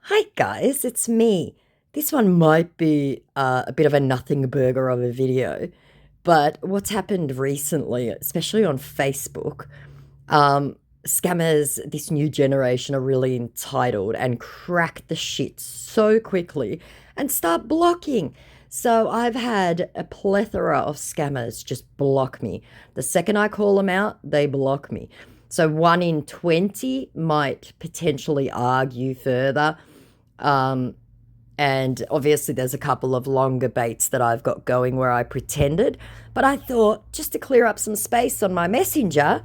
Hi guys, it's me. This one might be a bit of a nothing burger of a video, but what's happened recently, especially on Facebook, um, scammers, this new generation are really entitled and crack the shit so quickly and start blocking. So I've had a plethora of scammers just block me. The second I call them out, they block me. So 1 in 20 might potentially argue further. Um, and obviously, there's a couple of longer baits that I've got going where I pretended. But I thought just to clear up some space on my messenger,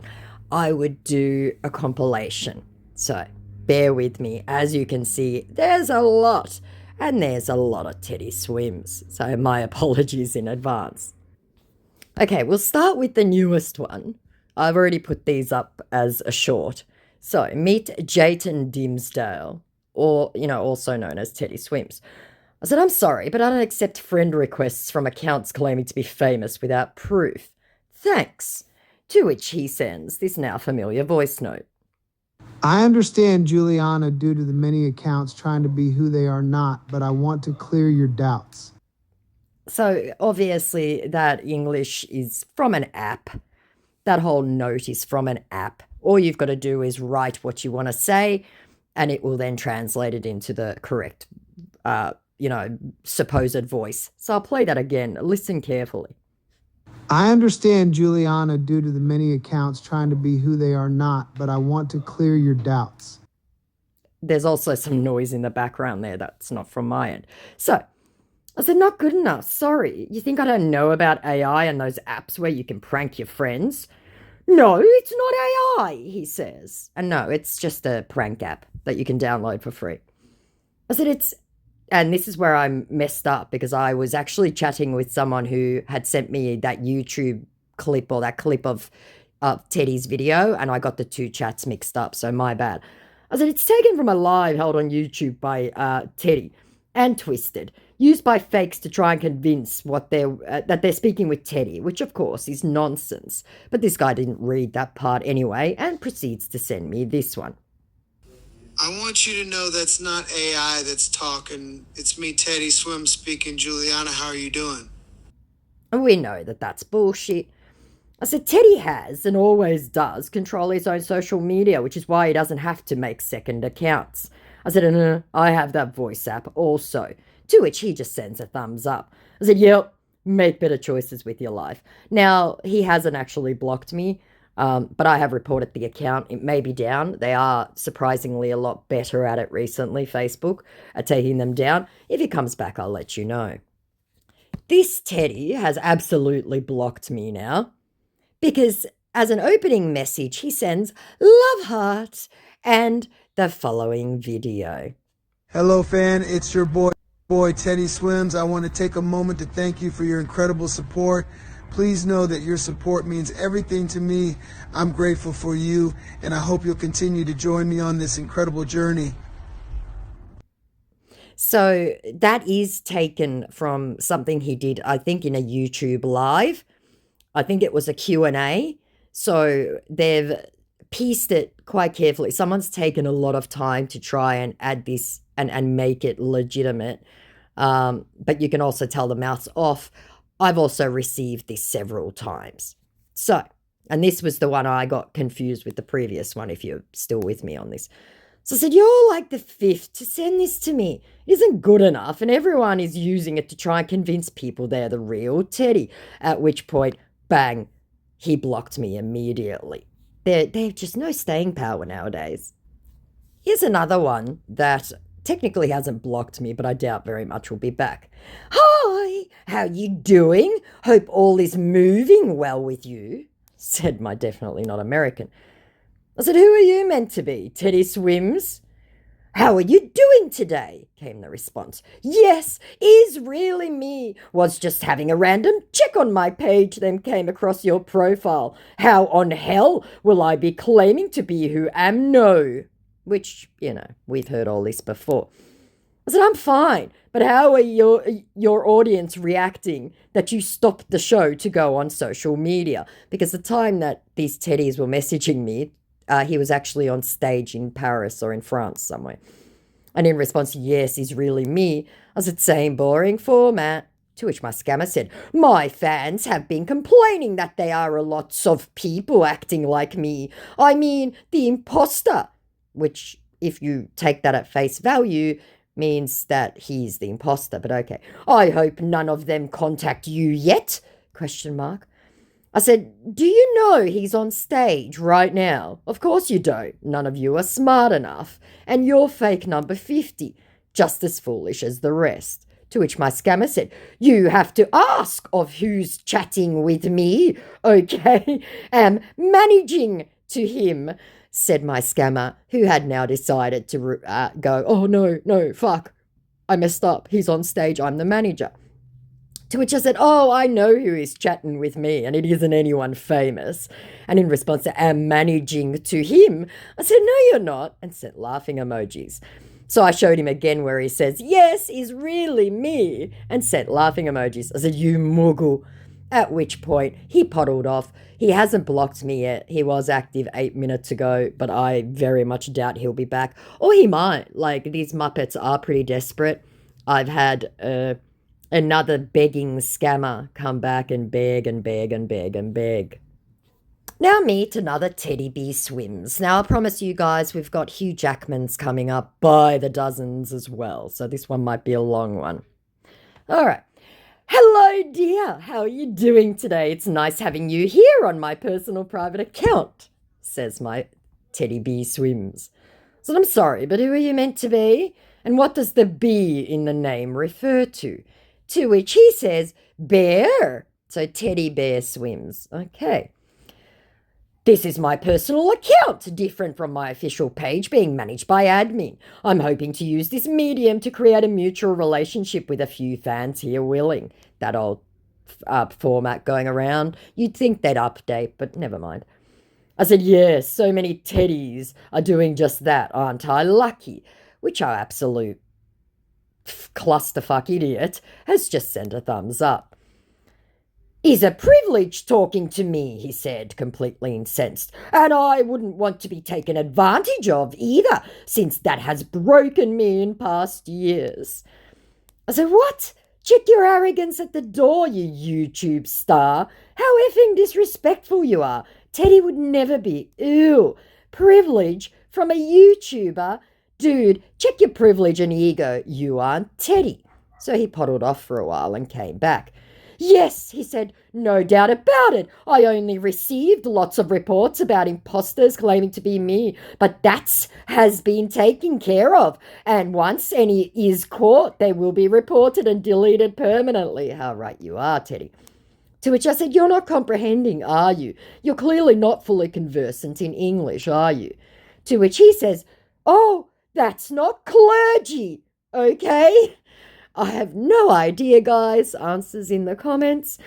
I would do a compilation. So bear with me. As you can see, there's a lot. And there's a lot of Teddy swims. So my apologies in advance. Okay, we'll start with the newest one. I've already put these up as a short. So meet Jayton Dimsdale, or, also known as Teddy Swims. I said, I'm sorry, but I don't accept friend requests from accounts claiming to be famous without proof. Thanks. To which he sends this now familiar voice note. I understand, Juliana, due to the many accounts trying to be who they are not, but I want to clear your doubts. So obviously, that English is from an app. That whole note is from an app. All you've got to do is write what you want to say, and it will then translate it into the correct, supposed voice. So I'll play that again. Listen carefully. I understand, Juliana, due to the many accounts trying to be who they are not, but I want to clear your doubts. There's also some noise in the background there that's not from my end. So I said, not good enough. Sorry. You think I don't know about AI and those apps where you can prank your friends? No, it's not AI, he says. And no, it's just a prank app that you can download for free. I said, and this is where I'm messed up because I was actually chatting with someone who had sent me that YouTube clip or that clip of Teddy's video, and I got the two chats mixed up, so my bad. I said, it's taken from a live held on YouTube by Teddy and twisted, used by fakes to try and convince that they're speaking with Teddy, which of course is nonsense. But this guy didn't read that part anyway and proceeds to send me this one. I want you to know that's not AI that's talking. It's me, Teddy Swim, speaking. Juliana, how are you doing? And we know that that's bullshit. I said, Teddy has and always does control his own social media, which is why he doesn't have to make second accounts. I said, I have that voice app also. To which he just sends a thumbs up. I said, yep, make better choices with your life. Now, he hasn't actually blocked me, but I have reported the account. It may be down. They are surprisingly a lot better at it recently, Facebook, at taking them down. If he comes back, I'll let you know. This Teddy has absolutely blocked me now because as an opening message, he sends love heart and the following video. Hello, fan. It's your boy Teddy Swims. I want to take a moment to thank you for your incredible support. Please know that your support means everything to me. I'm grateful for you, and I hope you'll continue to join me on this incredible journey. So that is taken from something he did, I think, in a YouTube live. I think it was a Q&A. So they've pieced it quite carefully. Someone's taken a lot of time to try and add this and make it legitimate. But you can also tell the mouth's off. I've also received this several times. So, and this was the one I got confused with the previous one, if you're still with me on this. So I said, you're like the fifth to send this to me. It isn't good enough, and everyone is using it to try and convince people they're the real Teddy. At which point, bang, he blocked me immediately. They've just no staying power nowadays. Here's another one that technically hasn't blocked me, but I doubt very much will be back. Hi, how you doing? Hope all is moving well with you, said my definitely not American. I said, who are you meant to be? Teddy Swims? How are you doing today? Came the response. Yes, is really me. Was just having a random check on my page, then came across your profile. How on hell will I be claiming to be who am no? Which, we've heard all this before. I said, I'm fine, but how are your audience reacting that you stopped the show to go on social media? Because the time that these teddies were messaging me, he was actually on stage in Paris or in France somewhere. And in response, yes, is really me. I said, same boring format. To which my scammer said, my fans have been complaining that there are lots of people acting like me. I mean, the imposter. Which, if you take that at face value, means that he's the imposter, but okay. I hope none of them contact you yet? Question mark. I said, do you know he's on stage right now? Of course you don't. None of you are smart enough. And you're fake number 50, just as foolish as the rest. To which my scammer said, you have to ask of who's chatting with me, okay? Am managing to him, said my scammer, who had now decided to go, oh no, fuck. I messed up. He's on stage. I'm the manager. To which I said, oh, I know who is chatting with me, and it isn't anyone famous. And in response to, am managing to him, I said, no, you're not, and sent laughing emojis. So I showed him again where he says, yes, is really me, and sent laughing emojis. I said, you muggle. At which point he puddled off. He hasn't blocked me yet. He was active 8 minutes ago, but I very much doubt he'll be back. Or he might. Like, these Muppets are pretty desperate. I've had another begging scammer come back and beg and beg and beg and beg. Now meet another Teddy B swims. Now I promise you guys we've got Hugh Jackman's coming up by the dozens as well, so this one might be a long one. All right. Hello, dear. How are you doing today? It's nice having you here on my personal private account, says my Teddy B swims. So I'm sorry, but who are you meant to be? And what does the B in the name refer to? To which he says, bear. So Teddy Bear swims. Okay. This is my personal account, different from my official page being managed by admin. I'm hoping to use this medium to create a mutual relationship with a few fans here willing. That old format going around. You'd think they'd update, but never mind. I said, yes, so many teddies are doing just that, aren't I lucky? Which our absolute clusterfuck idiot has just sent a thumbs up. Is a privilege talking to me, he said, completely incensed, and I wouldn't want to be taken advantage of either, since that has broken me in past years. I said, what? Check your arrogance at the door, you YouTube star. How effing disrespectful you are. Teddy would never be. Ew. Privilege from a YouTuber? Dude, check your privilege and ego. You aren't Teddy. So he poddled off for a while and came back. Yes, he said, no doubt about it. I only received lots of reports about imposters claiming to be me, but that has been taken care of. And once any is caught, they will be reported and deleted permanently. How right you are, Teddy. To which I said, you're not comprehending, are you? You're clearly not fully conversant in English, are you? To which he says, oh, that's not clergy, okay? I have no idea, guys. Answers in the comments.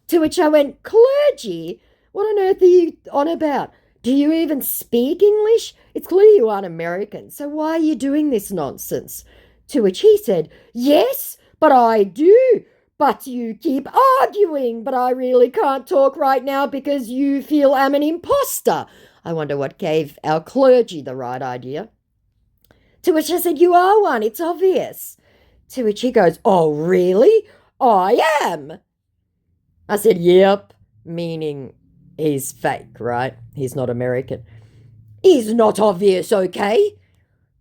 To which I went, clergy? What on earth are you on about? Do you even speak English? It's clear you aren't American, so why are you doing this nonsense? To which he said, yes, but I do. But you keep arguing, but I really can't talk right now because you feel I'm an imposter. I wonder what gave our clergy the right idea. To which I said, you are one, it's obvious. To which he goes, oh, really? I am. I said, yep, meaning he's fake, right? He's not American. He's not obvious, okay?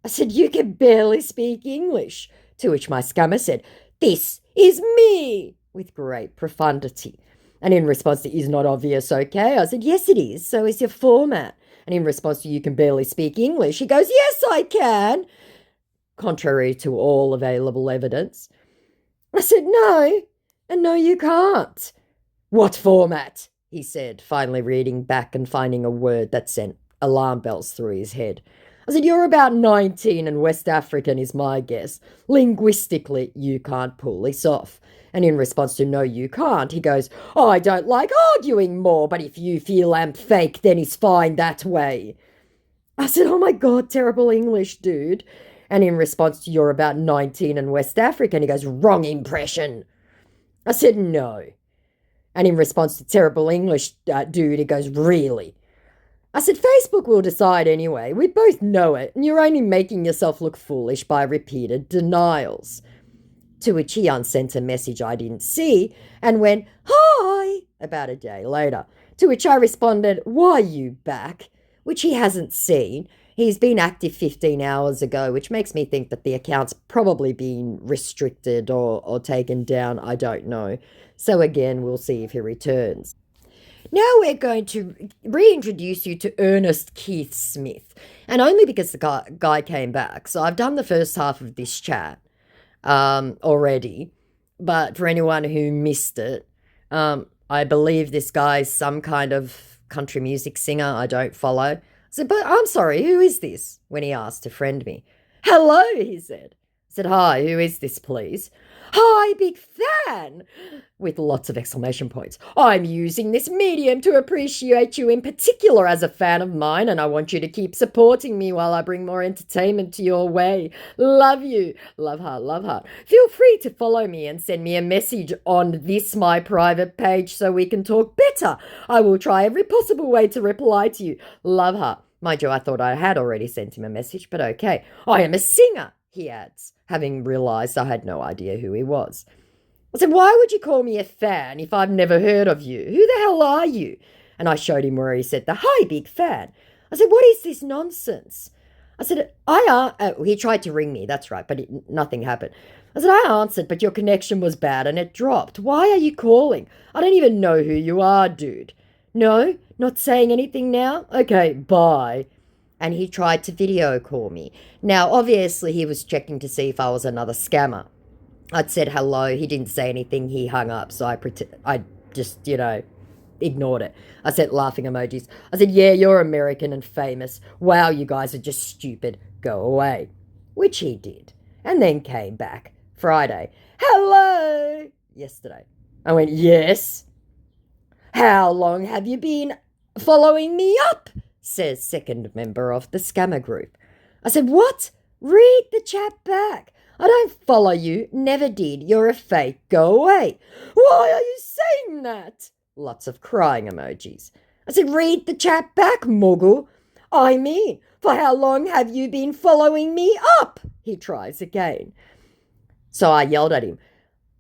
I said, you can barely speak English. To which my scammer said, this is me, with great profundity. And in response to, is not obvious, okay? I said, yes, it is. So is your format. And in response to, you can barely speak English, he goes, yes, I can. Contrary to all available evidence. I said, no, and no, you can't. What format? He said, finally reading back and finding a word that sent alarm bells through his head. I said, you're about 19 and West African is my guess. Linguistically, you can't pull this off. And in response to no, you can't, he goes, oh, I don't like arguing more, but if you feel I'm fake, then it's fine that way. I said, oh my God, terrible English, dude. And in response to you're about 19 and West African, he goes, wrong impression. I said, no. And in response to terrible English, dude, he goes, really? I said, Facebook will decide anyway. We both know it, and you're only making yourself look foolish by repeated denials. To which he unsent a message I didn't see and went, "Hi," about a day later. To which I responded, "Why you back?" Which he hasn't seen. He's been active 15 hours ago, which makes me think that the account's probably been restricted or taken down. I don't know. So again, we'll see if he returns. Now we're going to reintroduce you to Ernest Keith Smith, and only because the guy came back. So I've done the first half of this chat already, but for anyone who missed it, I believe this guy's some kind of country music singer I don't follow. I said, "But I'm sorry, who is this?" when he asked to friend me. "Hello," he said. I said, "Hi, who is this, please?" "Hi, big fan!" with lots of exclamation points. "I'm using this medium to appreciate you in particular as a fan of mine, and I want you to keep supporting me while I bring more entertainment to your way. Love you. Love heart, love heart. Feel free to follow me and send me a message on this my private page so we can talk better. I will try every possible way to reply to you. Love heart." Mind you, I thought I had already sent him a message, but okay. "I am a singer," he adds, having realised I had no idea who he was. I said, "Why would you call me a fan if I've never heard of you? Who the hell are you?" And I showed him where he said the "Hi, big fan." I said, "What is this nonsense?" I said, he tried to ring me, that's right, but nothing happened. I said, "I answered, but your connection was bad and it dropped. Why are you calling? I don't even know who you are, dude." "No? Not saying anything now? Okay, bye." And he tried to video call me. Now, obviously, he was checking to see if I was another scammer. I'd said hello. He didn't say anything. He hung up. So I just, ignored it. I sent laughing emojis. I said, "Yeah, you're American and famous. Wow, you guys are just stupid. Go away." Which he did. And then came back. Friday. "Hello." Yesterday. I went, "Yes." "How long have you been following me up?" says second member of the scammer group. I said, "What? Read the chat back. I don't follow you. Never did. You're a fake. Go away." "Why are you saying that?" Lots of crying emojis. I said, "Read the chat back, Muggle." "I mean, for how long have you been following me up?" He tries again. So I yelled at him.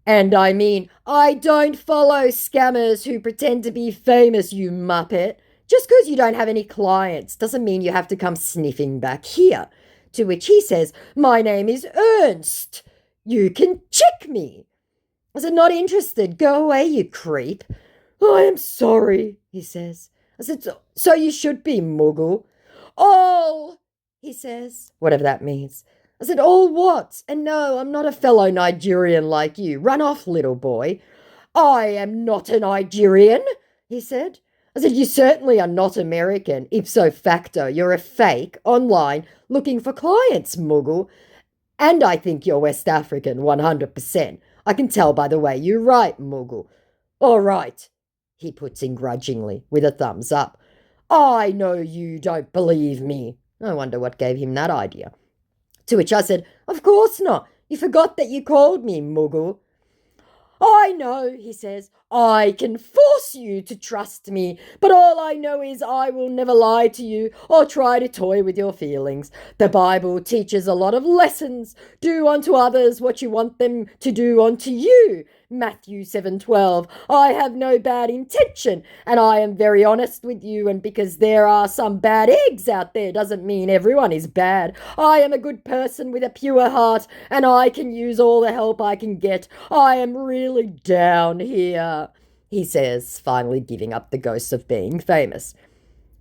"And I mean, I don't follow scammers who pretend to be famous, you muppet. Just because you don't have any clients doesn't mean you have to come sniffing back here." To which he says, "My name is Ernst. You can check me." I said, "Not interested. Go away, you creep." "I am sorry," he says. I said, "So you should be, Muggle." "All," he says, whatever that means. I said, "All what? And no, I'm not a fellow Nigerian like you. Run off, little boy." "I am not a Nigerian," he said. I said, "You certainly are not American. Ipso facto, you're a fake online looking for clients, Muggle. And I think you're West African, 100%. I can tell by the way you write, Muggle." "All right," he puts in grudgingly, with a thumbs up. "I know you don't believe me." I wonder what gave him that idea. To which I said, "Of course not. You forgot that you called me, Muggle." "I know," he says. "I can force you to trust me, but all I know is I will never lie to you or try to toy with your feelings. The Bible teaches a lot of lessons. Do unto others what you want them to do unto you. Matthew 7:12. I have no bad intention, and I am very honest with you, and because there are some bad eggs out there doesn't mean everyone is bad. I am a good person with a pure heart, and I can use all the help I can get. I am really down here," he says, finally giving up the ghost of being famous.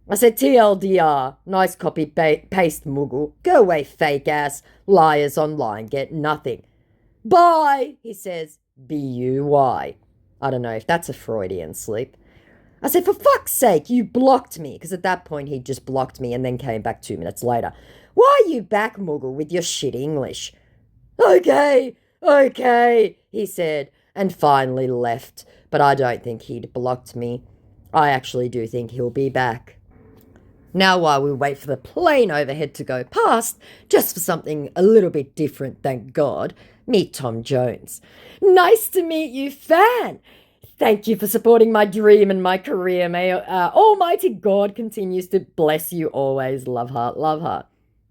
I said, "TLDR, nice copy paste, Muggle. Go away, fake ass. Liars online get nothing." "Bye," he says. BUY. I don't know if that's a Freudian slip. I said, "For fuck's sake, you blocked me," because at that point he'd just blocked me and then came back 2 minutes later. "Why are you back, Muggle, with your shit English?" Okay, he said, and finally left. But I don't think he'd blocked me. I actually do think he'll be back. Now, while we wait for the plane overhead to go past, just for something a little bit different, thank God, meet Tom Jones. "Nice to meet you, fan. Thank you for supporting my dream and my career. May Almighty God continues to bless you always. Love heart, love heart.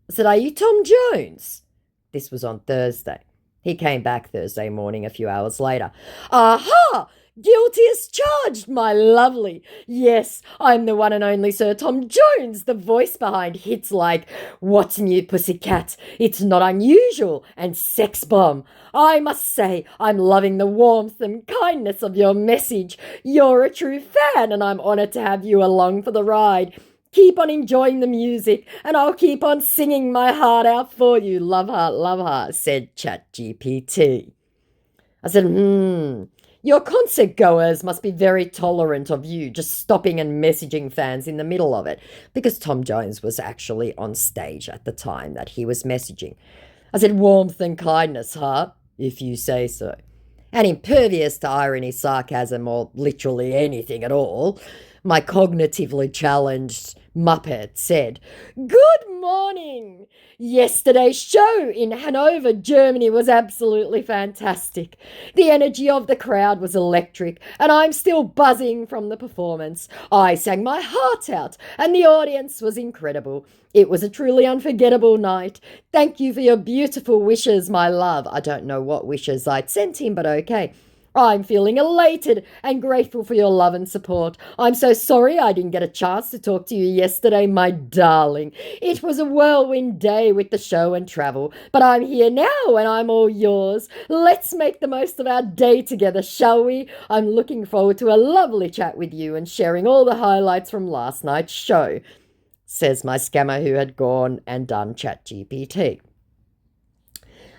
I said, are you Tom Jones? This was on Thursday. He came back Thursday morning a few hours later. Aha! Guilty as charged, my lovely. Yes, I'm the one and only Sir Tom Jones, the voice behind hits like What's New Pussycat? It's Not Unusual and Sex Bomb. I must say, I'm loving the warmth and kindness of your message. You're a true fan, and I'm honoured to have you along for the ride. Keep on enjoying the music, and I'll keep on singing my heart out for you. Love heart, said ChatGPT. I said, your concert goers must be very tolerant of you just stopping and messaging fans in the middle of it, because Tom Jones was actually on stage at the time that he was messaging. I said, warmth and kindness, huh? If you say so. And impervious to irony, sarcasm, or literally anything at all, my cognitively challenged Muppet said, Good morning! Yesterday's show in Hanover, Germany was absolutely fantastic. The energy of the crowd was electric, and I'm still buzzing from the performance. I sang my heart out, and the audience was incredible. It was a truly unforgettable night. Thank you for your beautiful wishes, my love. I don't know what wishes I'd sent him, but okay. I'm feeling elated and grateful for your love and support. I'm so sorry I didn't get a chance to talk to you yesterday, my darling. It was a whirlwind day with the show and travel, but I'm here now and I'm all yours. Let's make the most of our day together, shall we? I'm looking forward to a lovely chat with you and sharing all the highlights from last night's show, says my scammer who had gone and done ChatGPT.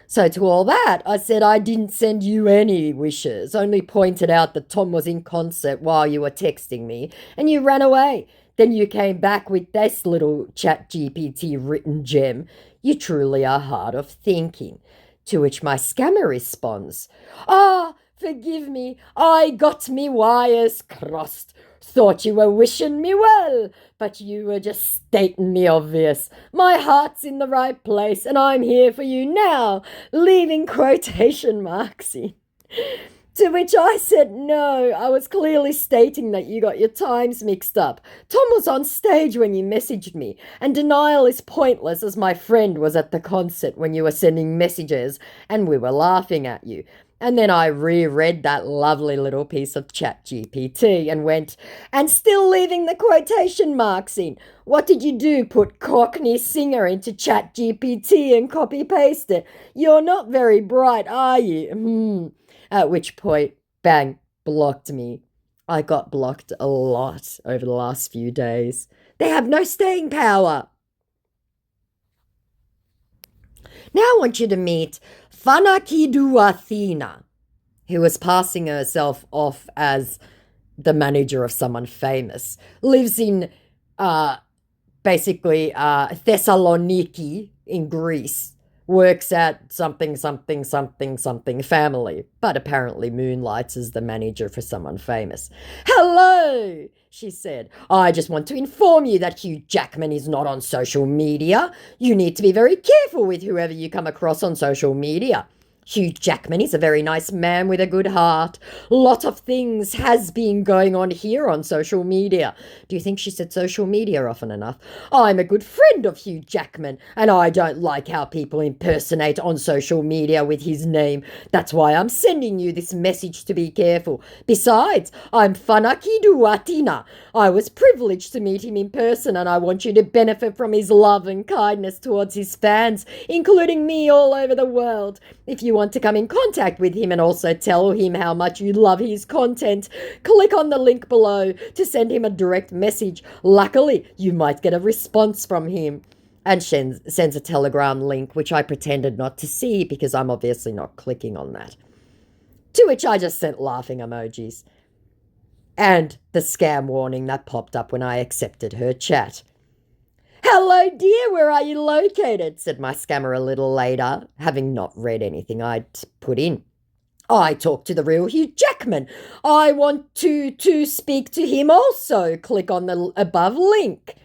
So to all that, I said I didn't send you any wishes, only pointed out that Tom was in concert while you were texting me, and you ran away. Then you came back with this little ChatGPT written gem. You truly are hard of thinking. To which my scammer responds, forgive me, I got me wires crossed. Thought you were wishing me well, but you were just stating the obvious. My heart's in the right place, and I'm here for you now, leaving quotation marks in. To which I said no, I was clearly stating that you got your times mixed up. Tom was on stage when you messaged me, and denial is pointless as my friend was at the concert when you were sending messages and we were laughing at you. And then I reread that lovely little piece of ChatGPT and went, and still leaving the quotation marks in. What did you do? Put Cockney Singer into ChatGPT and copy-paste it? You're not very bright, are you? At which point, bang, blocked me. I got blocked a lot over the last few days. They have no staying power. Now I want you to meet Fanakidu Athena, who was passing herself off as the manager of someone famous, lives in Thessaloniki in Greece, works at something family, but apparently moonlights as the manager for someone famous. Hello, she said. I just want to inform you that Hugh Jackman is not on social media. You need to be very careful with whoever you come across on social media. Hugh Jackman is a very nice man with a good heart. Lot of things has been going on here on social media. Do you think she said social media often enough? I'm a good friend of Hugh Jackman, and I don't like how people impersonate on social media with his name. That's why I'm sending you this message to be careful. Besides, I'm Fanakidu Atina. I was privileged to meet him in person, and I want you to benefit from his love and kindness towards his fans, including me all over the world. If you want to come in contact with him and also tell him how much you love his content, click on the link below to send him a direct message. Luckily, you might get a response from him. And sends a Telegram link, which I pretended not to see because I'm obviously not clicking on that. To which I just sent laughing emojis. And the scam warning that popped up when I accepted her chat. Hello, dear, where are you located? Said my scammer a little later, having not read anything I'd put in. I talked to the real Hugh Jackman. I want to speak to him also. Click on the above link.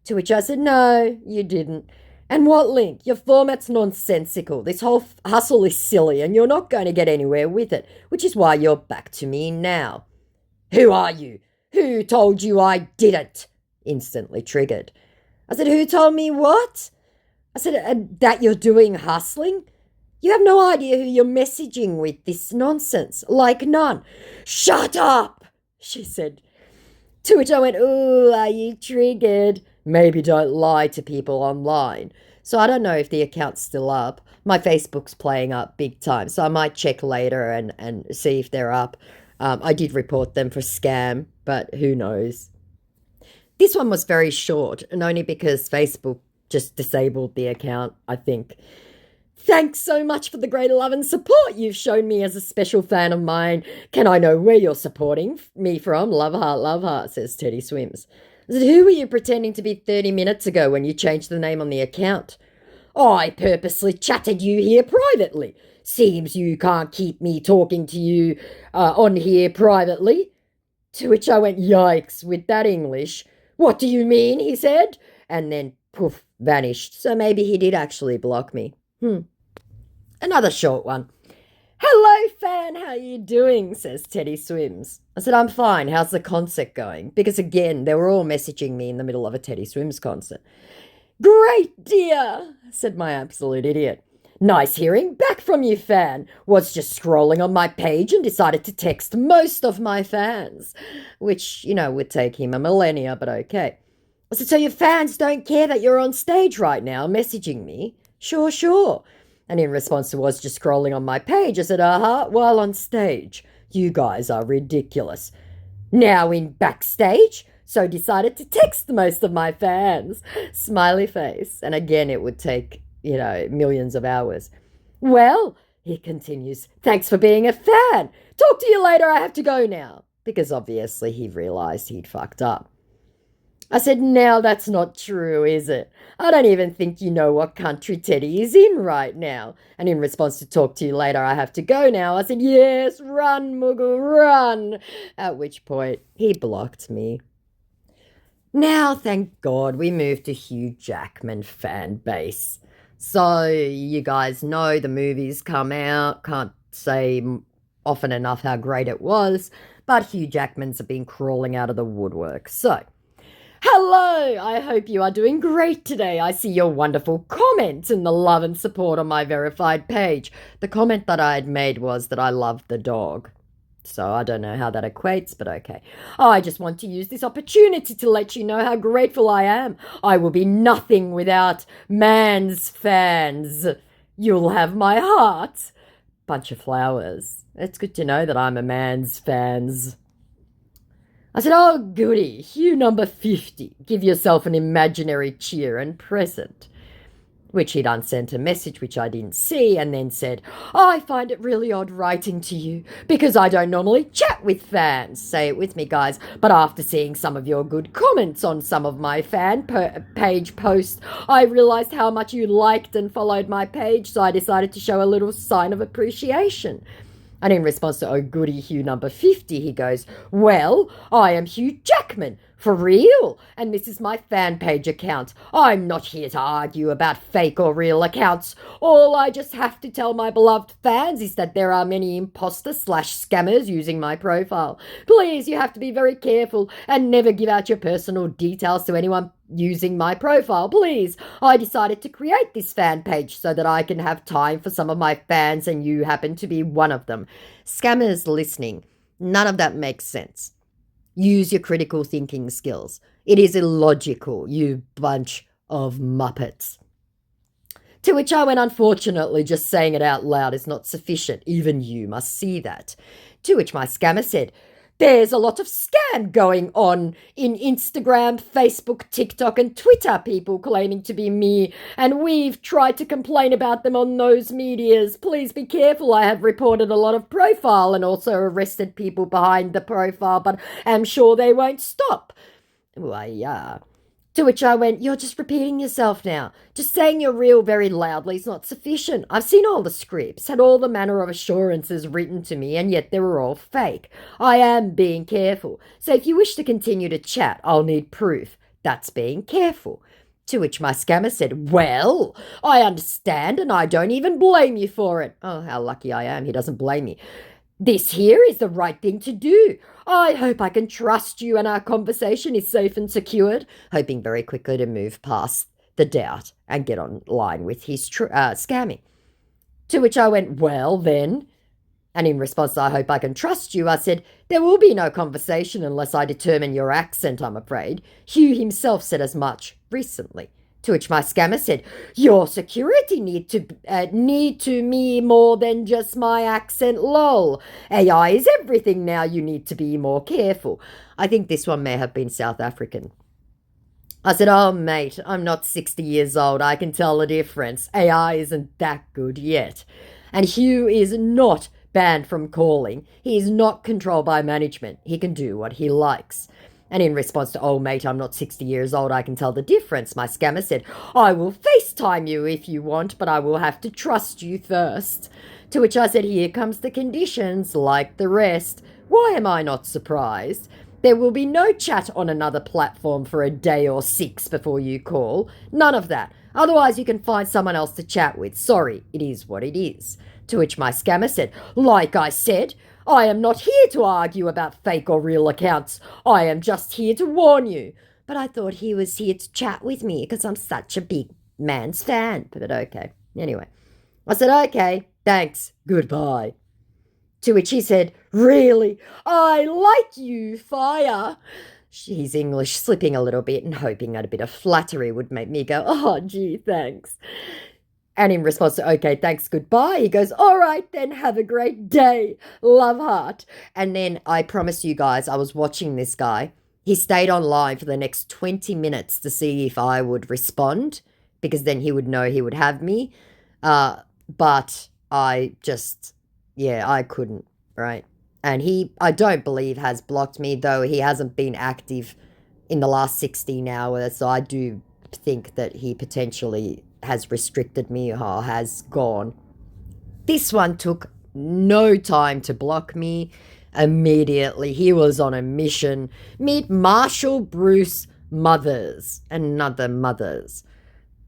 To which I said, no, you didn't. And what link? Your format's nonsensical. This whole hustle is silly and you're not going to get anywhere with it, which is why you're back to me now. Who are you? Who told you I didn't? Instantly triggered. I said, who told me what? I said, that you're doing hustling? You have no idea who you're messaging with this nonsense. Like none. Shut up, she said. To which I went, ooh, are you triggered? Maybe don't lie to people online. So I don't know if the account's still up. My Facebook's playing up big time, so I might check later and see if they're up. I did report them for scam, but who knows? This one was very short, and only because Facebook just disabled the account, I think. Thanks so much for the great love and support you've shown me as a special fan of mine. Can I know where you're supporting me from? Love heart, says Teddy Swims. I said, who were you pretending to be 30 minutes ago when you changed the name on the account? I purposely chatted you here privately. Seems you can't keep me talking to you on here privately. To which I went, yikes, with that English. What do you mean, he said, and then poof, vanished. So maybe he did actually block me. Another short one. Hello, fan, how you doing? Says Teddy Swims. I said, I'm fine. How's the concert going? Because again, they were all messaging me in the middle of a Teddy Swims concert. Great, dear, said my absolute idiot. Nice hearing back from you, fan. Was just scrolling on my page and decided to text most of my fans, which, would take him a millennia, but okay. I said, so your fans don't care that you're on stage right now messaging me? Sure. And in response to was just scrolling on my page, I said, while on stage. You guys are ridiculous. Now in backstage, so decided to text most of my fans. Smiley face. And again, it would take, millions of hours. Well, he continues, thanks for being a fan. Talk to you later, I have to go now. Because obviously he realised he'd fucked up. I said, now that's not true, is it? I don't even think you know what country Teddy is in right now. And in response to talk to you later, I have to go now, I said, yes, run, Muggle, run. At which point, he blocked me. Now, thank God, we moved to Hugh Jackman fan base. So, you guys know the movie's come out. Can't say often enough how great it was. But Hugh Jackman's been crawling out of the woodwork. So, hello, I hope you are doing great today. I see your wonderful comment and the love and support on my verified page. The comment that I had made was that I loved the dog. So I don't know how that equates, but okay. I just want to use this opportunity to let you know how grateful I am. I will be nothing without man's fans. You'll have my heart. Bunch of flowers. It's good to know that I'm a man's fans. I said, oh, goody, Hugh number 50. Give yourself an imaginary cheer and present. Which he'd unsent a message which I didn't see and then said, I find it really odd writing to you because I don't normally chat with fans. Say it with me, guys. But after seeing some of your good comments on some of my fan page posts, I realised how much you liked and followed my page, so I decided to show a little sign of appreciation. And in response to, oh goody, Hugh number 50, he goes, well, I am Hugh Jackman, for real, and this is my fan page account. I'm not here to argue about fake or real accounts. All I just have to tell my beloved fans is that there are many imposters/scammers using my profile. Please, you have to be very careful and never give out your personal details to anyone using my profile, please. I decided to create this fan page so that I can have time for some of my fans, and you happen to be one of them. Scammers listening, none of that makes sense. Use your critical thinking skills. It is illogical, you bunch of muppets. To which I went, unfortunately, just saying it out loud is not sufficient. Even you must see that. To which my scammer said, there's a lot of scam going on in Instagram, Facebook, TikTok and Twitter, people claiming to be me, and we've tried to complain about them on those medias. Please be careful. I have reported a lot of profile and also arrested people behind the profile, but I'm sure they won't stop. Why, To which I went, you're just repeating yourself now. Just saying you're real very loudly is not sufficient. I've seen all the scripts, had all the manner of assurances written to me, and yet they were all fake. I am being careful. So if you wish to continue to chat, I'll need proof. That's being careful. To which my scammer said, well, I understand, and I don't even blame you for it. Oh, how lucky I am. He doesn't blame me. This here is the right thing to do. I hope I can trust you and our conversation is safe and secured, hoping very quickly to move past the doubt and get online with his scamming. To which I went, well, then. And in response to, I hope I can trust you, I said, there will be no conversation unless I determine your accent, I'm afraid. Hugh himself said as much recently. To which my scammer said, your security need to me more than just my accent, lol. AI is everything now, you need to be more careful. I think this one may have been South African. I said, oh, mate, I'm not 60 years old. I can tell the difference. AI isn't that good yet. And Hugh is not banned from calling. He is not controlled by management. He can do what he likes. And in response to, oh, mate, I'm not 60 years old, I can tell the difference, my scammer said, I will FaceTime you if you want, but I will have to trust you first. To which I said, here comes the conditions, like the rest. Why am I not surprised? There will be no chat on another platform for a day or 6 before you call. None of that. Otherwise, you can find someone else to chat with. Sorry, it is what it is. To which my scammer said, like I said, I am not here to argue about fake or real accounts. I am just here to warn you. But I thought he was here to chat with me because I'm such a big man's fan. But okay. Anyway, I said, okay, thanks, goodbye. To which he said, really? I like you, fire. His English slipping a little bit and hoping that a bit of flattery would make me go, oh, gee, thanks. And in response to, okay, thanks, goodbye, he goes, all right, then have a great day. Love heart. And then I promise you guys, I was watching this guy. He stayed online for the next 20 minutes to see if I would respond because then he would know he would have me. But I just, yeah, I couldn't, right? And he, I don't believe, has blocked me, though he hasn't been active in the last 16 hours. So I do think that he potentially has restricted me or has gone. This one took no time to block me immediately. He was on a mission. Meet Marshall Bruce Mothers and another Mothers.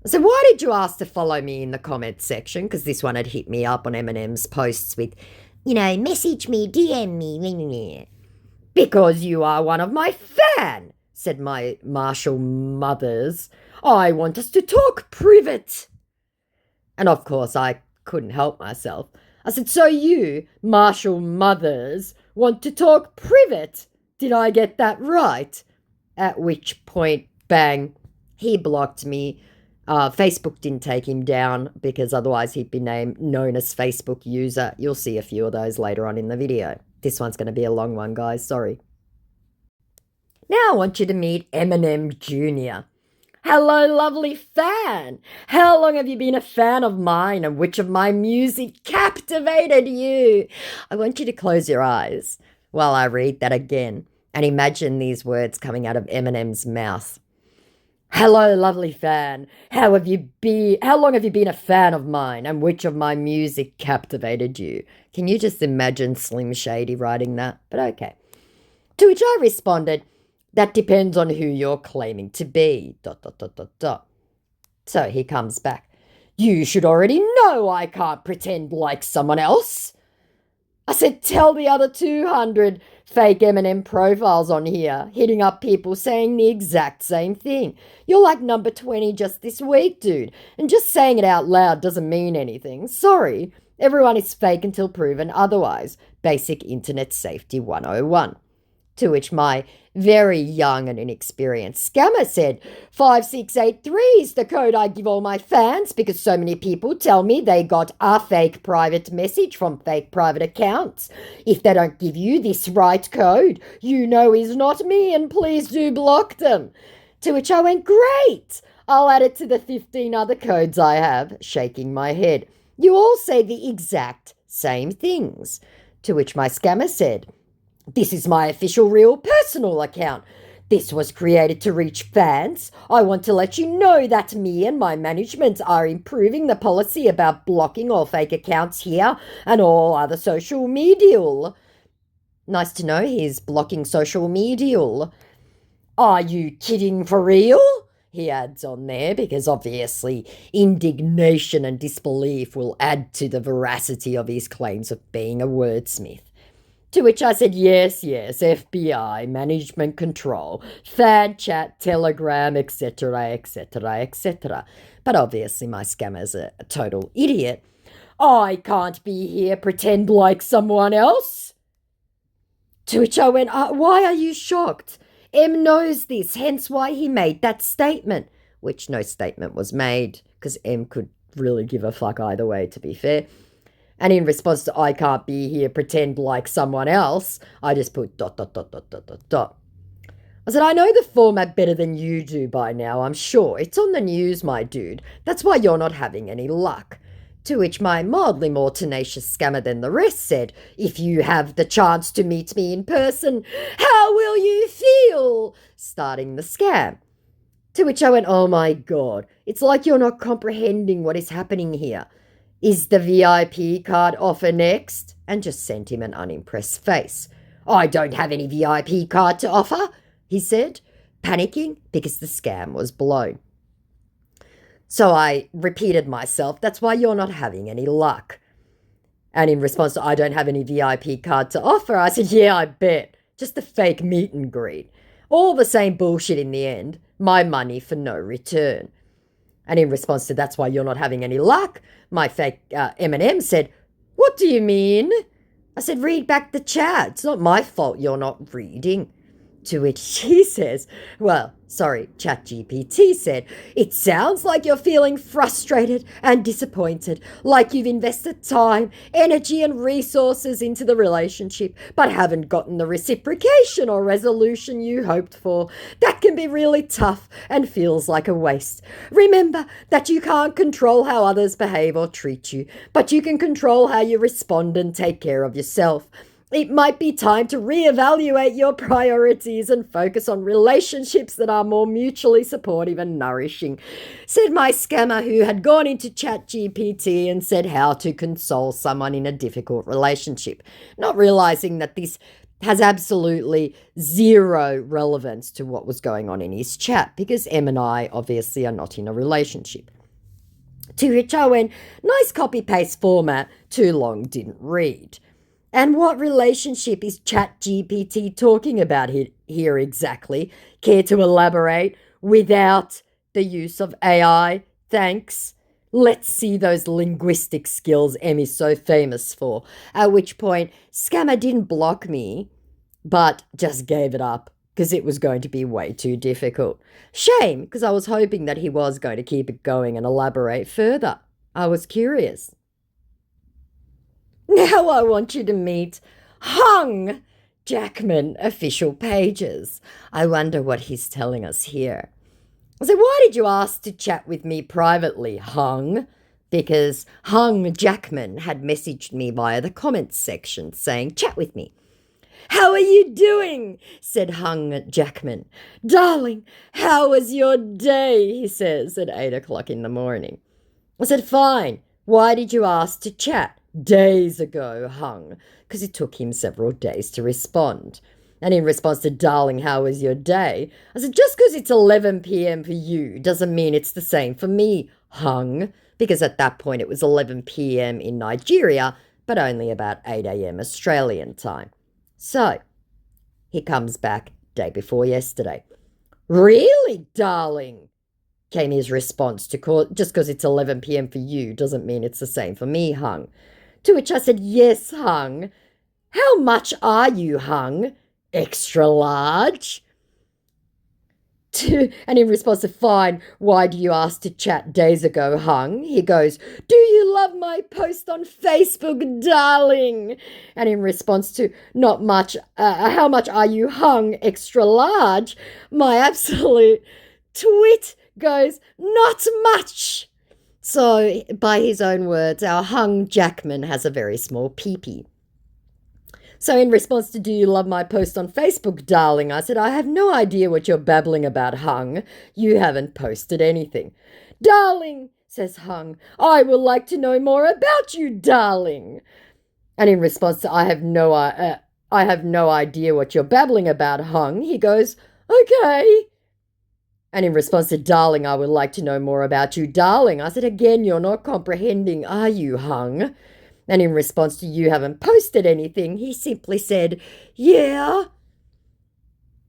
So why did you ask to follow me in the comments section? Because this one had hit me up on Eminem's posts with, message me, DM me. Because you are one of my fan, said my Marshall Mothers. I want us to talk privet. And of course, I couldn't help myself. I said, so you, Marshall Mothers, want to talk privet? Did I get that right? At which point, bang, he blocked me. Facebook didn't take him down because otherwise he'd be known as Facebook user. You'll see a few of those later on in the video. This one's going to be a long one, guys. Sorry. Now I want you to meet Eminem Jr. Hello, lovely fan. How long have you been a fan of mine and which of my music captivated you? I want you to close your eyes while I read that again and imagine these words coming out of Eminem's mouth. Hello, lovely fan. How long have you been a fan of mine and which of my music captivated you? Can you just imagine Slim Shady writing that? But okay. To which I responded, that depends on who you're claiming to be, ... So he comes back. You should already know I can't pretend like someone else. I said, tell the other 200 fake Eminem profiles on here, hitting up people saying the exact same thing. You're like number 20 just this week, dude. And just saying it out loud doesn't mean anything. Sorry. Everyone is fake until proven otherwise. Basic Internet Safety 101. To which my very young and inexperienced scammer said, 5683 is the code I give all my fans because so many people tell me they got a fake private message from fake private accounts. If they don't give you this right code, you know is not me and please do block them. To which I went, great, I'll add it to the 15 other codes I have, shaking my head. You all say the exact same things. To which my scammer said, this is my official real personal account. This was created to reach fans. I want to let you know that me and my management are improving the policy about blocking all fake accounts here and all other social media. Nice to know he's blocking social media. Are you kidding for real? He adds on there because obviously indignation and disbelief will add to the veracity of his claims of being a wordsmith. To which I said, yes, yes, FBI, management control, fan chat, telegram, etc., etc., etc. But obviously my scammer's a total idiot. I can't be here, pretend like someone else. To which I went, why are you shocked? M knows this, hence why he made that statement. Which no statement was made, because M could really give a fuck either way, to be fair. And in response to I can't be here, pretend like someone else, I just put dot, dot, dot, dot, dot, dot, dot. I said, I know the format better than you do by now, I'm sure. It's on the news, my dude. That's why you're not having any luck. To which my mildly more tenacious scammer than the rest said, if you have the chance to meet me in person, how will you feel? Starting the scam. To which I went, oh my God, it's like you're not comprehending what is happening here. Is the VIP card offer next? And just sent him an unimpressed face. I don't have any VIP card to offer, he said, panicking because the scam was blown. So I repeated myself, that's why you're not having any luck. And in response to I don't have any VIP card to offer, I said, yeah, I bet. Just a fake meet and greet. All the same bullshit in the end. My money for no return. And in response to that's why you're not having any luck, my fake M&M said, what do you mean? I said, read back the chat. It's not my fault you're not reading. To which she says, ChatGPT said, it sounds like you're feeling frustrated and disappointed, like you've invested time, energy, and resources into the relationship, but haven't gotten the reciprocation or resolution you hoped for. That can be really tough and feels like a waste. Remember that you can't control how others behave or treat you, but you can control how you respond and take care of yourself. It might be time to reevaluate your priorities and focus on relationships that are more mutually supportive and nourishing, said my scammer who had gone into ChatGPT and said how to console someone in a difficult relationship, not realizing that this has absolutely zero relevance to what was going on in his chat because Em and I obviously are not in a relationship. To which I went, nice copy-paste format, too long, didn't read. And what relationship is ChatGPT talking about here exactly? Care to elaborate without the use of AI? Thanks. Let's see those linguistic skills Em is so famous for. At which point, Scammer didn't block me, but just gave it up because it was going to be way too difficult. Shame, because I was hoping that he was going to keep it going and elaborate further. I was curious. Now I want you to meet Hung Jackman official pages. I wonder what he's telling us here. So why did you ask to chat with me privately, Hung? Because Hung Jackman had messaged me via the comments section saying, chat with me. How are you doing? Said Hung Jackman. Darling, how was your day? He says at 8 o'clock in the morning. I said, fine. Why did you ask to chat? Days ago, Hung, because it took him several days to respond. And in response to, darling, how was your day? I said, just because it's 11 p.m. for you doesn't mean it's the same for me, Hung, because at that point it was 11 p.m. in Nigeria, but only about 8 a.m. Australian time. So, he comes back day before yesterday. Really, darling? Came his response to call, just because it's 11 p.m. for you doesn't mean it's the same for me, Hung. To which I said, yes, Hung. How much are you, Hung? Extra large? And in response to, fine, why do you ask to chat days ago, Hung? He goes, do you love my post on Facebook, darling? And in response to, not much, how much are you, Hung? Extra large? My absolute twit goes, not much. So, by his own words, our Hung Jackman has a very small peepee. So, in response to, do you love my post on Facebook, darling? I said, I have no idea what you're babbling about, Hung. You haven't posted anything. Darling, says Hung, I would like to know more about you, darling. And in response to, I have no idea what you're babbling about, Hung, he goes, okay. And in response to, darling, I would like to know more about you, darling. I said, again, you're not comprehending, are you, Hung? And in response to you haven't posted anything, he simply said, yeah,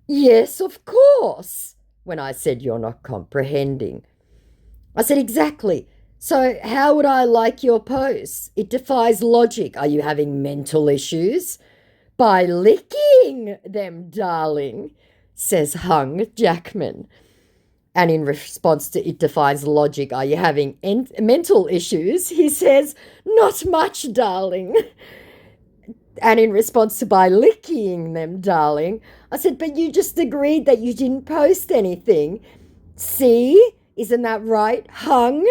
yes, of course, when I said you're not comprehending. I said, exactly. So, how would I like your posts? It defies logic. Are you having mental issues? By licking them, darling, says Hung Jackman. And in response to it defies logic, are you having mental issues? He says, not much, darling. And in response to by licking them, darling, I said, but you just agreed that you didn't post anything. See? Isn't that right, Hung?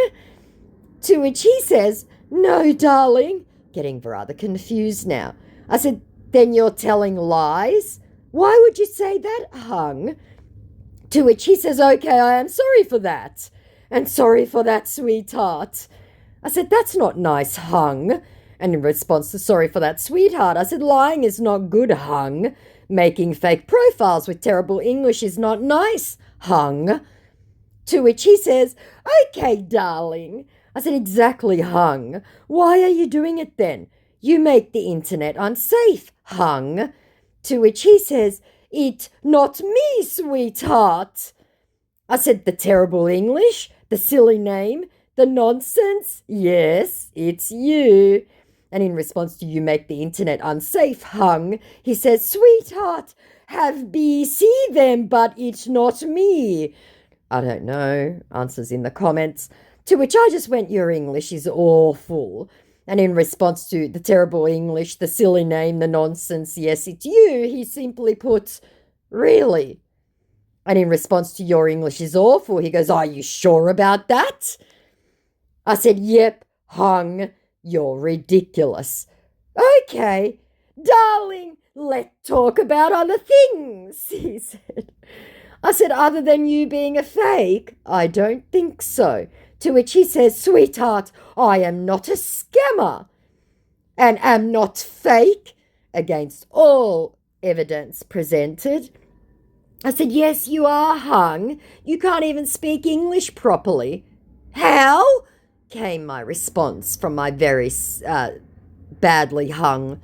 To which he says, no, darling, getting rather confused now. I said, then you're telling lies? Why would you say that, Hung? To which he says, okay, I am sorry for that. And sorry for that, sweetheart. I said, that's not nice, Hung. And in response to sorry for that, sweetheart, I said, lying is not good, Hung. Making fake profiles with terrible English is not nice, Hung. To which he says, okay, darling. I said, exactly, Hung. Why are you doing it then? You make the internet unsafe, Hung. To which he says, it not me, sweetheart. I said, the terrible English, the silly name, the nonsense. Yes, it's you. And in response to you make the internet unsafe, Hung, he says, sweetheart, have BC them, but it's not me. I don't know, answers in the comments. To which I just went, your English is awful. And in response to the terrible English, the silly name, the nonsense, yes, it's you, he simply puts, really? And in response to your English is awful, he goes, are you sure about that? I said, yep, Hung, you're ridiculous. Okay, darling, let's talk about other things, he said. I said, other than you being a fake? I don't think so. To which he says, sweetheart, I am not a scammer and am not fake against all evidence presented. I said, yes, you are, Hung. You can't even speak English properly. How? Came my response from my very badly hung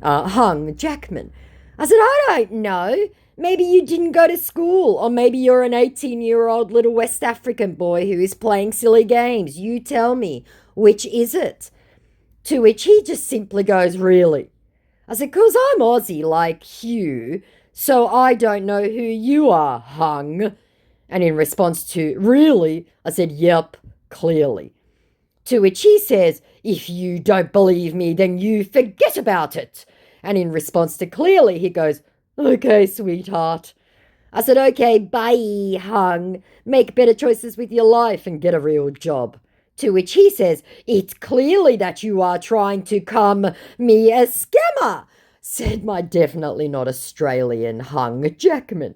Jackman. I said, I don't know. Maybe you didn't go to school, or maybe you're an 18-year-old little West African boy who is playing silly games. You tell me, which is it? To which he just simply goes, really? I said, 'cause I'm Aussie like Hugh, so I don't know who you are, Hung. And in response to, really? I said, yep, clearly. To which he says, if you don't believe me, then you forget about it. And in response to clearly, he goes, okay, sweetheart. I said, okay, bye, Hung. Make better choices with your life and get a real job. To which he says, it's clearly that you are trying to come me a scammer, said my definitely not Australian Hung Jackman.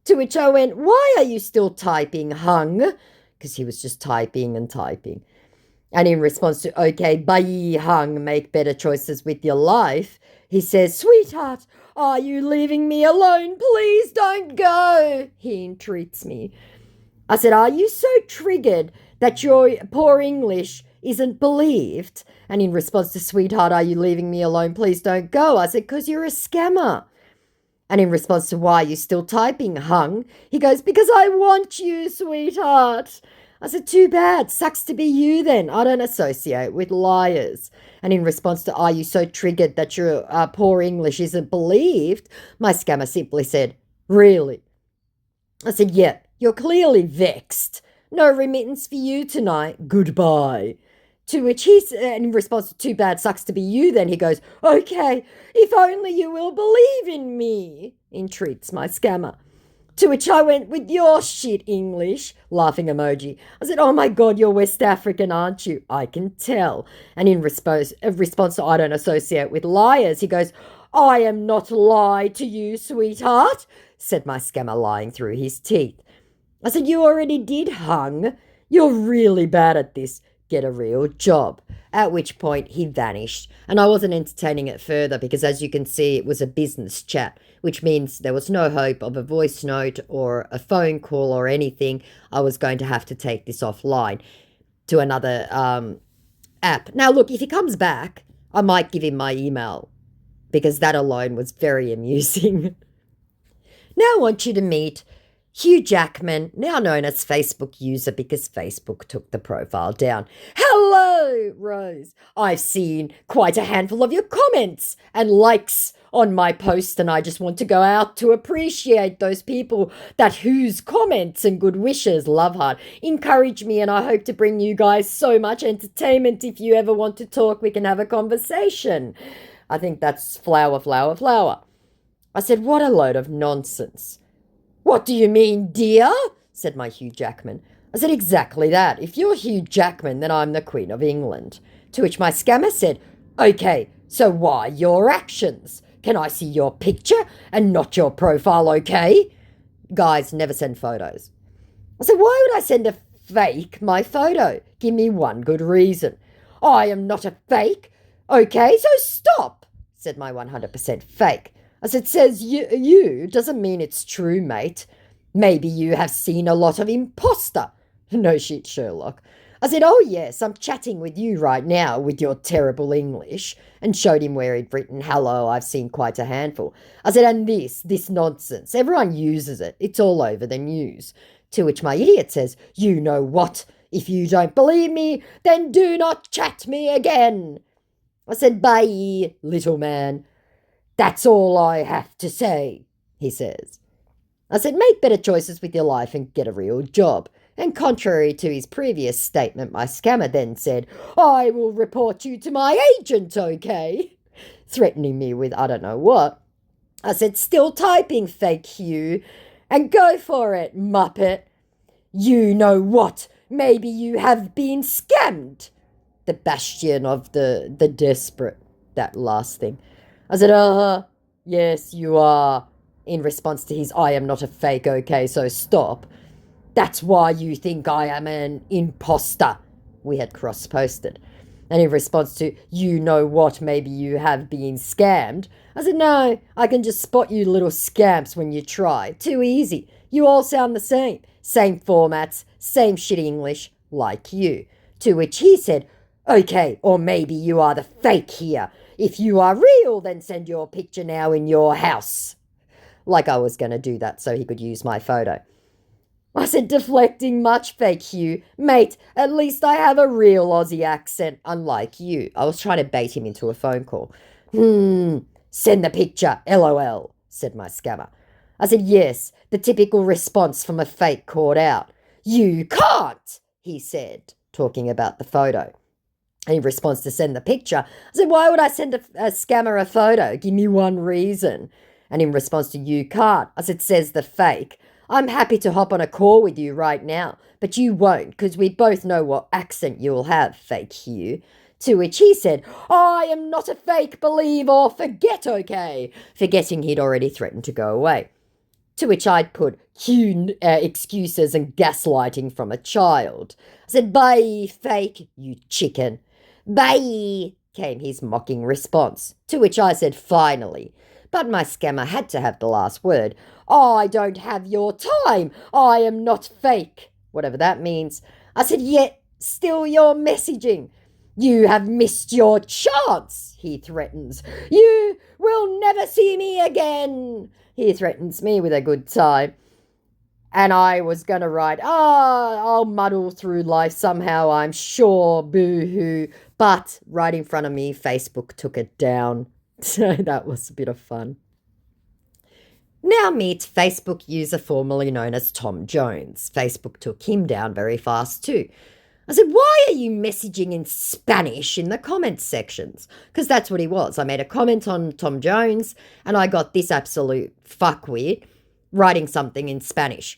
To which I went, why are you still typing, Hung? Because he was just typing and typing. And in response to, okay, bye, Hung, make better choices with your life, he says, sweetheart, are you leaving me alone? Please don't go. He entreats me. I said, are you so triggered that your poor English isn't believed? And in response to, sweetheart, are you leaving me alone? Please don't go. I said, because you're a scammer. And in response to, why are you still typing, Hung? He goes, because I want you, sweetheart. I said, too bad. Sucks to be you then. I don't associate with liars. And in response to, are you so triggered that your poor English isn't believed? My scammer simply said, really? I said, yeah, you're clearly vexed. No remittance for you tonight. Goodbye. To which he said, in response to, too bad, sucks to be you then, he goes, okay, if only you will believe in me, entreats my scammer. To which I went, with your shit English, laughing emoji. I said, oh my God, you're West African, aren't you? I can tell. And in response to, I don't associate with liars, he goes, I am not lie to you, sweetheart, said my scammer, lying through his teeth. I said, you already did, Hung. You're really bad at this. Get a real job. At which point he vanished, and I wasn't entertaining it further because, as you can see, it was a business chat, which means there was no hope of a voice note or a phone call or anything. I was going to have to take this offline to another app. Now, look, if he comes back, I might give him my email because that alone was very amusing. Now I want you to meet Hugh Jackman, now known as Facebook user because Facebook took the profile down. Hello, Rose. I've seen quite a handful of your comments and likes on my post, and I just want to go out to appreciate those people that whose comments and good wishes, love heart, encourage me, and I hope to bring you guys so much entertainment. If you ever want to talk, we can have a conversation. I think that's flower, flower, flower. I said, what a load of nonsense. What do you mean, dear? Said my Hugh Jackman. I said, exactly that. If you're Hugh Jackman, then I'm the Queen of England. To which my scammer said, okay, so why your actions? Can I see your picture and not your profile, okay? Guys, never send photos. I said, why would I send a fake my photo? Give me one good reason. I am not a fake. Okay, so stop, said my 100% fake. I said, says you doesn't mean it's true, mate. Maybe you have seen a lot of imposter. No shit, Sherlock. I said, oh yes, I'm chatting with you right now with your terrible English, and showed him where he'd written, hello, I've seen quite a handful. I said, and this nonsense, everyone uses it. It's all over the news. To which my idiot says, you know what? If you don't believe me, then do not chat me again. I said, bye, little man. That's all I have to say, he says. I said, make better choices with your life and get a real job. And contrary to his previous statement, my scammer then said, I will report you to my agent, okay? Threatening me with I don't know what. I said, still typing, fake Hugh. And go for it, muppet. You know what? Maybe you have been scammed. The bastion of the desperate, that last thing. I said, yes, you are, in response to his, I am not a fake, okay, so stop. That's why you think I am an imposter, we had cross-posted. And in response to, you know what, maybe you have been scammed, I said, no, I can just spot you little scamps when you try. Too easy. You all sound the same. Same formats, same shit English, like you. To which he said, okay, or maybe you are the fake here. If you are real, then send your picture now in your house. Like I was going to do that so he could use my photo. I said, deflecting much, fake Hugh. Mate, at least I have a real Aussie accent, unlike you. I was trying to bait him into a phone call. Send the picture, LOL, said my scammer. I said, yes, the typical response from a fake caught out. You can't, he said, talking about the photo. In response to send the picture, I said, why would I send a scammer a photo? Give me one reason. And in response to you can't, I said, says the fake. I'm happy to hop on a call with you right now, but you won't because we both know what accent you'll have, fake Hugh. To which he said, I am not a fake, believe or forget, okay? Forgetting he'd already threatened to go away. To which I'd put Hugh excuses and gaslighting from a child. I said, bye, fake, you chicken. Bye, came his mocking response, to which I said, finally. But my scammer had to have the last word. I don't have your time. I am not fake. Whatever that means. I said, yet still you're messaging. You have missed your chance, he threatens. You will never see me again. He threatens me with a good time. And I was going to write, I'll muddle through life somehow, I'm sure, boo-hoo. But right in front of me, Facebook took it down. So that was a bit of fun. Now meet Facebook user formerly known as Tom Jones. Facebook took him down very fast too. I said, why are you messaging in Spanish in the comments sections? Because that's what he was. I made a comment on Tom Jones and I got this absolute fuckwit writing something in Spanish.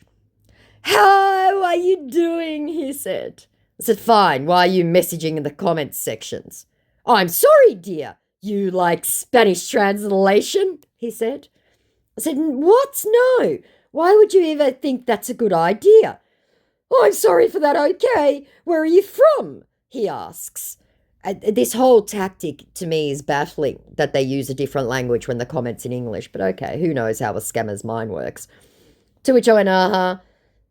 How are you doing? He said. I said, fine. Why are you messaging in the comments sections? I'm sorry, dear. You like Spanish translation? He said. I said, what? No. Why would you ever think that's a good idea? Oh, I'm sorry for that, okay. Where are you from? He asks. This whole tactic to me is baffling, that they use a different language when the comment's in English. But okay, who knows how a scammer's mind works. To which I went,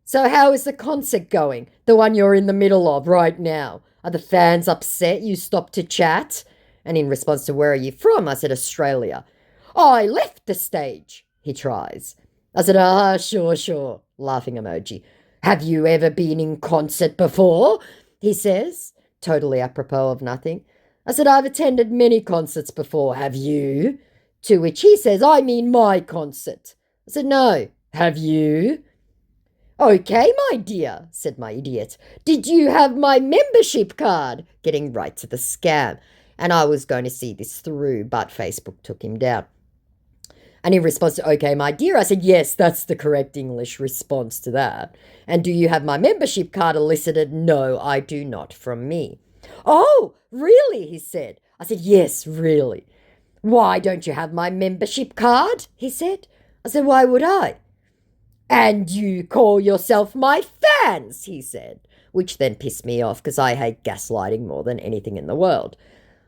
So how is the concert going? The one you're in the middle of right now? Are the fans upset you stopped to chat? And in response to, where are you from? I said, Australia. I left the stage, he tries. I said, sure, sure, laughing emoji. Have you ever been in concert before? He says, totally apropos of nothing. I said, I've attended many concerts before. Have you? To which he says, I mean my concert. I said, no. Have you? Okay, my dear, said my idiot. Did you have my membership card? Getting right to the scam. And I was going to see this through, but Facebook took him down. And in response to, okay, my dear, I said, yes, that's the correct English response to that. And do you have my membership card elicited? No, I do not, from me. Oh, really? He said. I said, yes, really. Why don't you have my membership card? He said. I said, why would I? And you call yourself my fans, he said, which then pissed me off because I hate gaslighting more than anything in the world.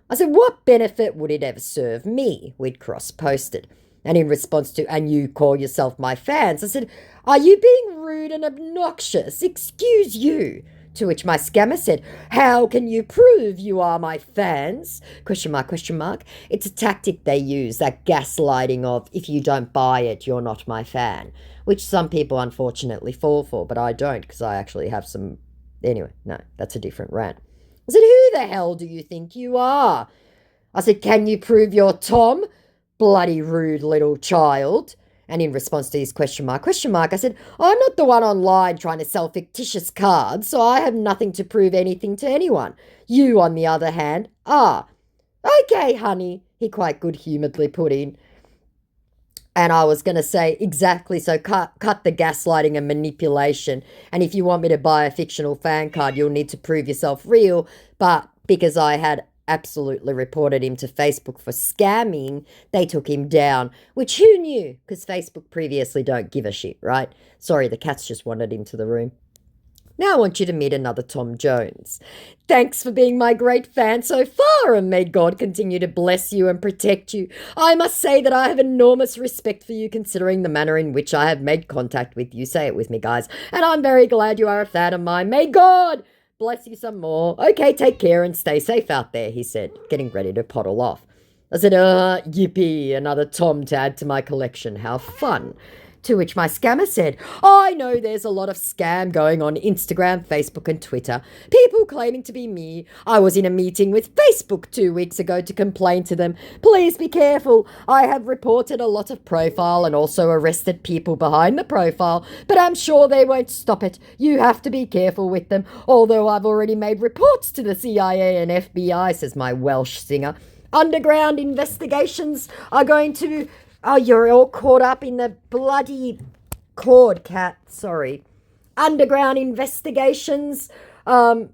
I said, what benefit would it ever serve me? We'd cross-posted. And in response to, and you call yourself my fans, I said, are you being rude and obnoxious? Excuse you. To which my scammer said, how can you prove you are my fans? Question mark, question mark. It's a tactic they use, that gaslighting of, if you don't buy it, you're not my fan, which some people unfortunately fall for, but I don't because I actually have some. Anyway, no, that's a different rant. I said, who the hell do you think you are? I said, can you prove you're Tom? Bloody rude little child. And in response to his question mark, I said, I'm not the one online trying to sell fictitious cards, so I have nothing to prove anything to anyone. You, on the other hand, are. Okay, honey, he quite good-humouredly put in. And I was going to say, exactly, so cut the gaslighting and manipulation. And if you want me to buy a fictional fan card, you'll need to prove yourself real. But because I had absolutely reported him to Facebook for scamming, they took him down, which who knew? Because Facebook previously don't give a shit, right? Sorry, the cats just wandered into the room. Now I want you to meet another Tom Jones. Thanks for being my great fan so far, and may God continue to bless you and protect you. I must say that I have enormous respect for you considering the manner in which I have made contact with you. Say it with me, guys. And I'm very glad you are a fan of mine. May God bless you some more. Okay, take care and stay safe out there, he said, getting ready to poddle off. I said, yippee, another Tom to add to my collection. How fun. To which my scammer said, I know there's a lot of scam going on Instagram, Facebook and Twitter. People claiming to be me. I was in a meeting with Facebook 2 weeks ago to complain to them. Please be careful. I have reported a lot of profile and also arrested people behind the profile, but I'm sure they won't stop it. You have to be careful with them. Although I've already made reports to the CIA and FBI, says my Welsh singer. Underground investigations are going to... Oh, you're all caught up in the bloody cord, cat. Sorry. Underground investigations. Oh,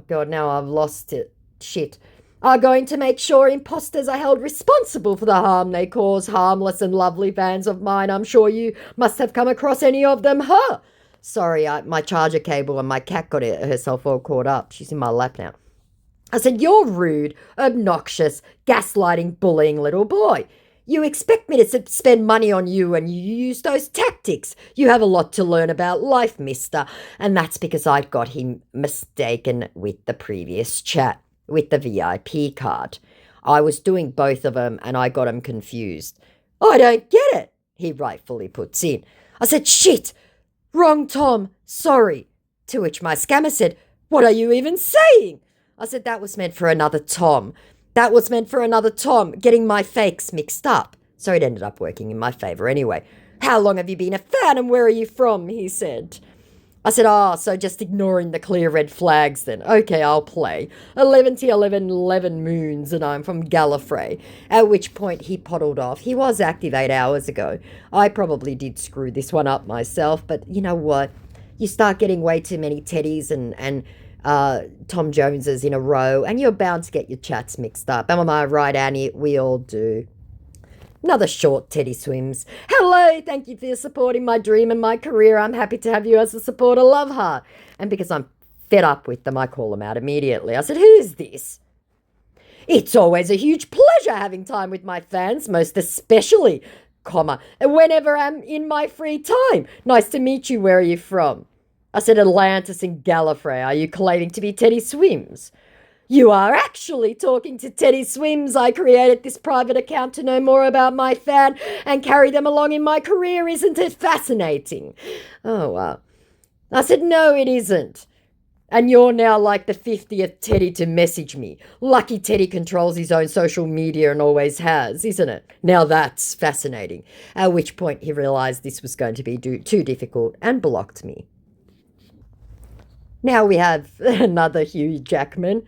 God, now I've lost it. Shit. Are going to make sure imposters are held responsible for the harm they cause. Harmless and lovely fans of mine. I'm sure you must have come across any of them, huh? Sorry, my charger cable and my cat got herself all caught up. She's in my lap now. I said, you're rude, obnoxious, gaslighting, bullying little boy. You expect me to spend money on you and you use those tactics. You have a lot to learn about life, mister. And that's because I got him mistaken with the previous chat, with the VIP card. I was doing both of them and I got him confused. I don't get it, he rightfully puts in. I said, shit, wrong Tom, sorry. To which my scammer said, what are you even saying? I said, that was meant for another Tom. That was meant for another Tom, getting my fakes mixed up. So it ended up working in my favour anyway. How long have you been a fan and where are you from? He said. I said, so just ignoring the clear red flags then. Okay, I'll play. 11 to 11 moons and I'm from Gallifrey. At which point he poddled off. He was active 8 hours ago. I probably did screw this one up myself, but you know what? You start getting way too many teddies and Tom Joneses in a row, and you're bound to get your chats mixed up. Am I right, Annie? We all do. Another short Teddy Swims. Hello, thank you for supporting my dream and my career. I'm happy to have you as a supporter, love heart. And because I'm fed up with them, I call them out immediately. I said, who's this? It's always a huge pleasure having time with my fans, most especially, whenever I'm in my free time. Nice to meet you. Where are you from? I said, Atlantis and Gallifrey, are you claiming to be Teddy Swims? You are actually talking to Teddy Swims. I created this private account to know more about my fan and carry them along in my career. Isn't it fascinating? Oh, wow. I said, no, it isn't. And you're now like the 50th Teddy to message me. Lucky Teddy controls his own social media and always has, isn't it? Now that's fascinating. At which point he realised this was going to be too difficult and blocked me. Now we have another Hugh Jackman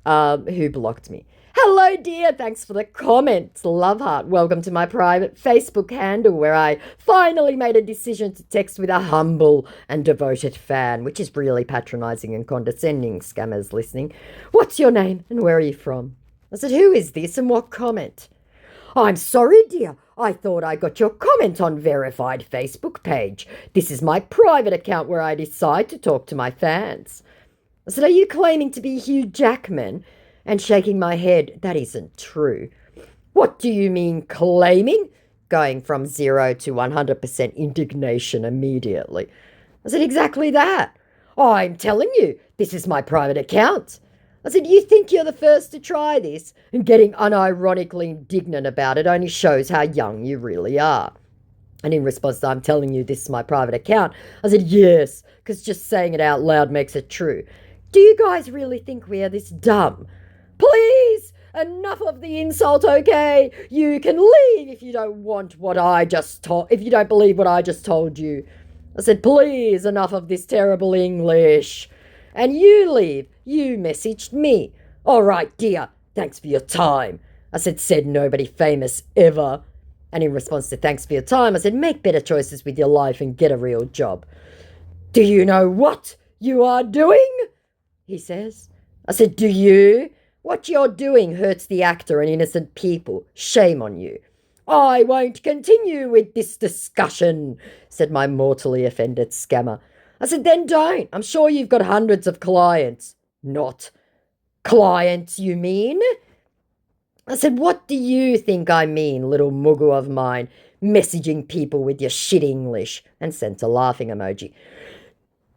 who blocked me. Hello, dear. Thanks for the comments. Love heart. Welcome to my private Facebook handle where I finally made a decision to text with a humble and devoted fan, which is really patronising and condescending, scammers listening. What's your name and where are you from? I said, who is this and what comment? I'm sorry, dear. I thought I got your comment on verified Facebook page. This is my private account where I decide to talk to my fans. I said, are you claiming to be Hugh Jackman? And shaking my head, that isn't true. What do you mean claiming? Going from 0 to 100% indignation immediately. I said, exactly that. I'm telling you, this is my private account. I said, you think you're the first to try this? And getting unironically indignant about it only shows how young you really are. And in response to, I'm telling you this is my private account, I said, yes, because just saying it out loud makes it true. Do you guys really think we are this dumb? Please, enough of the insult, okay? You can leave if you don't want what I just told, if you don't believe what I just told you. I said, please, enough of this terrible English. And you leave. You messaged me. All right, dear, thanks for your time. I said nobody famous ever. And in response to thanks for your time, I said, make better choices with your life and get a real job. Do you know what you are doing? He says. I said, do you? What you're doing hurts the actor and innocent people. Shame on you. I won't continue with this discussion, said my mortally offended scammer. I said, then don't. I'm sure you've got hundreds of clients. Not clients, you mean? I said, what do you think I mean, little mugu of mine, messaging people with your shit English? And sent a laughing emoji.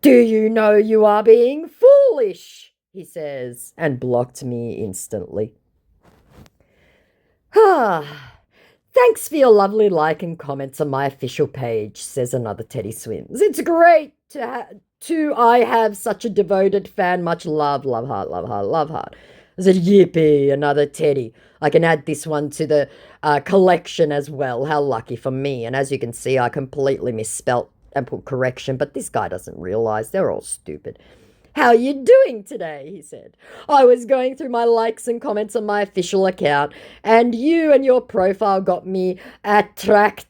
Do you know you are being foolish? He says, and blocked me instantly. Thanks for your lovely like and comments on my official page, says another Teddy Swims. It's great to I have such a devoted fan. Much love, love heart, love heart, love heart. I said, yippee, another Teddy. I can add this one to the collection as well. How lucky for me. And as you can see, I completely misspelt and put correction, but this guy doesn't realise. They're all stupid. How are you doing today? He said. I was going through my likes and comments on my official account, and you and your profile got me attractive,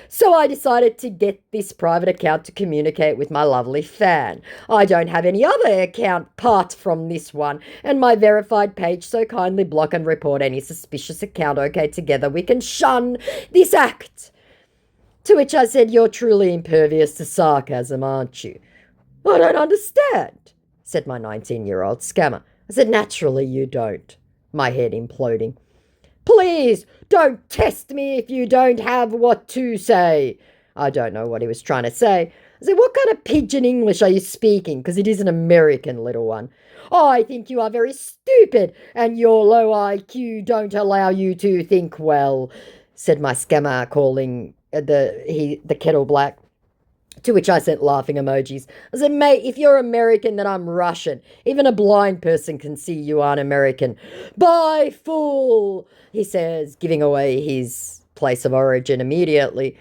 so I decided to get this private account to communicate with my lovely fan. I don't have any other account apart from this one, and my verified page, so kindly block and report any suspicious account. Okay, together we can shun this act. To which I said, you're truly impervious to sarcasm, aren't you? I don't understand, said my 19-year-old scammer. I said, naturally you don't. My head imploding. Please, don't test me if you don't have what to say. I don't know what he was trying to say. I said, what kind of pidgin English are you speaking? Because it is an American little one. I think you are very stupid and your low IQ don't allow you to think well, said my scammer, calling the kettle black. To which I sent laughing emojis. I said, mate, if you're American, then I'm Russian. Even a blind person can see you aren't American. Bye, fool, he says, giving away his place of origin immediately.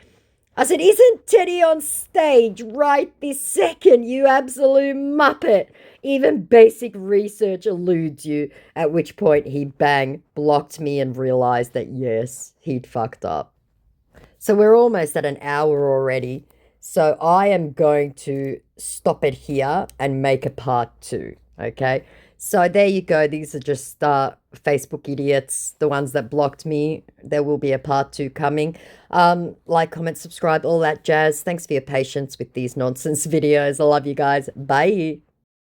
I said, isn't Teddy on stage right this second, you absolute muppet? Even basic research eludes you, at which point he bang blocked me and realised that, yes, he'd fucked up. So we're almost at an hour already. So I am going to stop it here and make a part 2, okay? So there you go. These are just Facebook idiots, the ones that blocked me. There will be a part 2 coming. Like, comment, subscribe, all that jazz. Thanks for your patience with these nonsense videos. I love you guys. Bye.